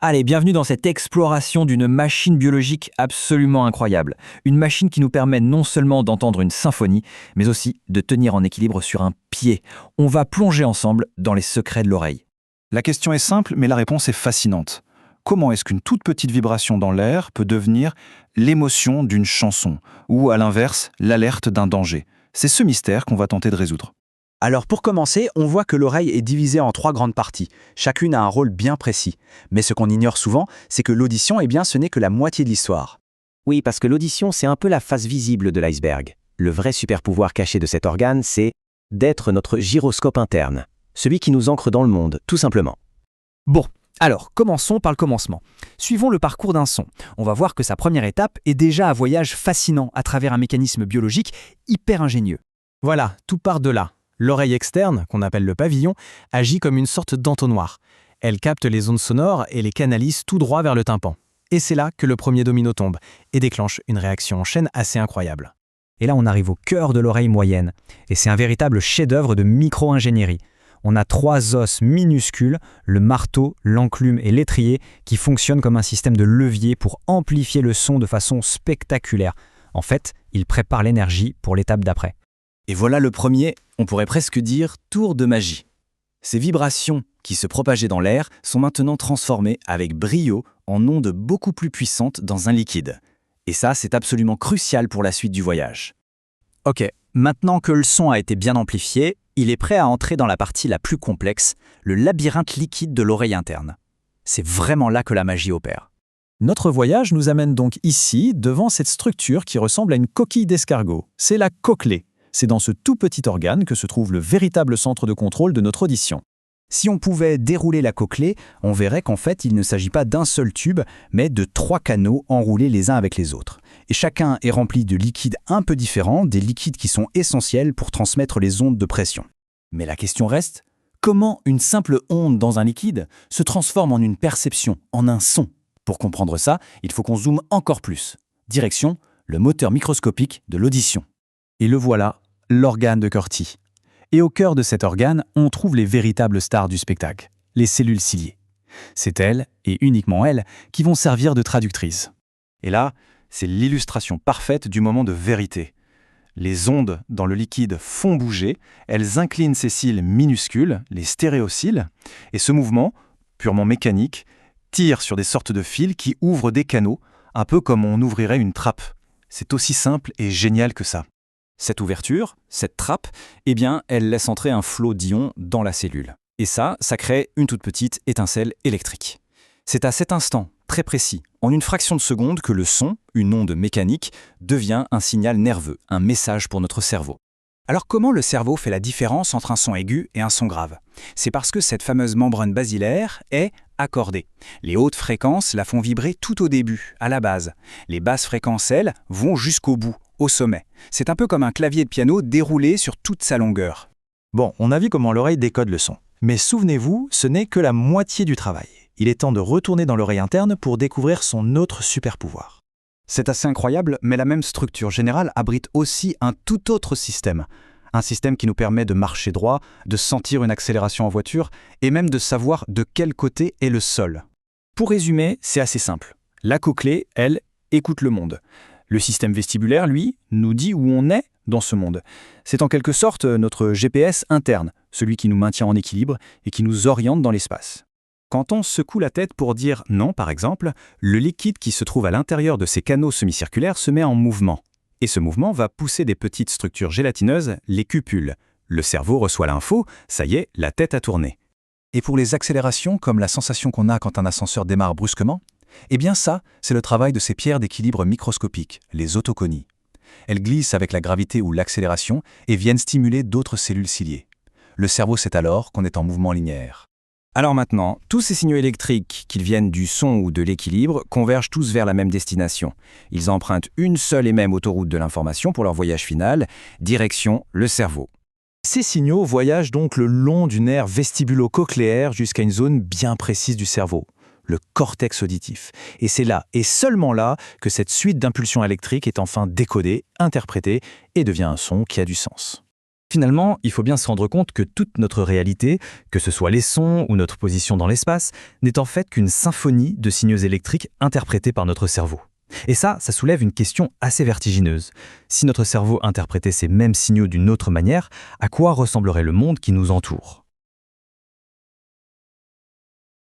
Allez, bienvenue dans cette exploration d'une machine biologique absolument incroyable. Une machine qui nous permet non seulement d'entendre une symphonie, mais aussi de tenir en équilibre sur un pied. On va plonger ensemble dans les secrets de l'oreille. La question est simple, mais la réponse est fascinante. Comment est-ce qu'une toute petite vibration dans l'air peut devenir l'émotion d'une chanson, ou à l'inverse, l'alerte d'un danger? C'est ce mystère qu'on va tenter de résoudre. Alors pour commencer, on voit que l'oreille est divisée en 3 grandes parties. Chacune a un rôle bien précis. Mais ce qu'on ignore souvent, c'est que l'audition, ce n'est que la moitié de l'histoire. Oui, parce que l'audition, c'est un peu la face visible de l'iceberg. Le vrai super-pouvoir caché de cet organe, c'est d'être notre gyroscope interne. Celui qui nous ancre dans le monde, tout simplement. Bon, alors commençons par le commencement. Suivons le parcours d'un son. On va voir que sa première étape est déjà un voyage fascinant à travers un mécanisme biologique hyper ingénieux. Voilà, tout part de là. L'oreille externe, qu'on appelle le pavillon, agit comme une sorte d'entonnoir. Elle capte les ondes sonores et les canalise tout droit vers le tympan. Et c'est là que le premier domino tombe et déclenche une réaction en chaîne assez incroyable. Et là, on arrive au cœur de l'oreille moyenne. Et c'est un véritable chef-d'œuvre de micro-ingénierie. On a 3 os minuscules, le marteau, l'enclume et l'étrier, qui fonctionnent comme un système de levier pour amplifier le son de façon spectaculaire. En fait, ils préparent l'énergie pour l'étape d'après. Et voilà le premier, on pourrait presque dire, tour de magie. Ces vibrations qui se propageaient dans l'air sont maintenant transformées avec brio en ondes beaucoup plus puissantes dans un liquide. Et ça, c'est absolument crucial pour la suite du voyage. Ok, maintenant que le son a été bien amplifié, il est prêt à entrer dans la partie la plus complexe, le labyrinthe liquide de l'oreille interne. C'est vraiment là que la magie opère. Notre voyage nous amène donc ici, devant cette structure qui ressemble à une coquille d'escargot. C'est la cochlée. C'est dans ce tout petit organe que se trouve le véritable centre de contrôle de notre audition. Si on pouvait dérouler la cochlée, on verrait qu'en fait, il ne s'agit pas d'un seul tube, mais de 3 canaux enroulés les uns avec les autres. Et chacun est rempli de liquides un peu différents, des liquides qui sont essentiels pour transmettre les ondes de pression. Mais la question reste, comment une simple onde dans un liquide se transforme en une perception, en un son? Pour comprendre ça, il faut qu'on zoome encore plus. Direction, le moteur microscopique de l'audition. Et le voilà, l'organe de Corti. Et au cœur de cet organe, on trouve les véritables stars du spectacle, les cellules ciliées. C'est elles, et uniquement elles, qui vont servir de traductrices. Et là, c'est l'illustration parfaite du moment de vérité. Les ondes dans le liquide font bouger, elles inclinent ces cils minuscules, les stéréocils, et ce mouvement, purement mécanique, tire sur des sortes de fils qui ouvrent des canaux, un peu comme on ouvrirait une trappe. C'est aussi simple et génial que ça. Cette ouverture, cette trappe, elle laisse entrer un flot d'ions dans la cellule. Et ça crée une toute petite étincelle électrique. C'est à cet instant, très précis, en une fraction de seconde, que le son, une onde mécanique, devient un signal nerveux, un message pour notre cerveau. Alors comment le cerveau fait la différence entre un son aigu et un son grave? C'est parce que cette fameuse membrane basilaire est accordée. Les hautes fréquences la font vibrer tout au début, à la base. Les basses fréquences, elles, vont jusqu'au bout, au sommet. C'est un peu comme un clavier de piano déroulé sur toute sa longueur. Bon, on a vu comment l'oreille décode le son. Mais souvenez-vous, ce n'est que la moitié du travail. Il est temps de retourner dans l'oreille interne pour découvrir son autre super-pouvoir. C'est assez incroyable, mais la même structure générale abrite aussi un tout autre système. Un système qui nous permet de marcher droit, de sentir une accélération en voiture, et même de savoir de quel côté est le sol. Pour résumer, c'est assez simple. La cochlée, elle, écoute le monde. Le système vestibulaire, lui, nous dit où on est dans ce monde. C'est en quelque sorte notre GPS interne, celui qui nous maintient en équilibre et qui nous oriente dans l'espace. Quand on secoue la tête pour dire non, par exemple, le liquide qui se trouve à l'intérieur de ces canaux semi-circulaires se met en mouvement. Et ce mouvement va pousser des petites structures gélatineuses, les cupules. Le cerveau reçoit l'info, ça y est, la tête a tourné. Et pour les accélérations, comme la sensation qu'on a quand un ascenseur démarre brusquement, ça, c'est le travail de ces pierres d'équilibre microscopiques, les autoconies. Elles glissent avec la gravité ou l'accélération et viennent stimuler d'autres cellules ciliées. Le cerveau sait alors qu'on est en mouvement linéaire. Alors maintenant, tous ces signaux électriques, qu'ils viennent du son ou de l'équilibre, convergent tous vers la même destination. Ils empruntent une seule et même autoroute de l'information pour leur voyage final, direction le cerveau. Ces signaux voyagent donc le long du nerf vestibulo-cochléaire jusqu'à une zone bien précise du cerveau, le cortex auditif. Et c'est là, et seulement là, que cette suite d'impulsions électriques est enfin décodée, interprétée et devient un son qui a du sens. Finalement, il faut bien se rendre compte que toute notre réalité, que ce soit les sons ou notre position dans l'espace, n'est en fait qu'une symphonie de signaux électriques interprétés par notre cerveau. Et ça soulève une question assez vertigineuse. Si notre cerveau interprétait ces mêmes signaux d'une autre manière, à quoi ressemblerait le monde qui nous entoure ?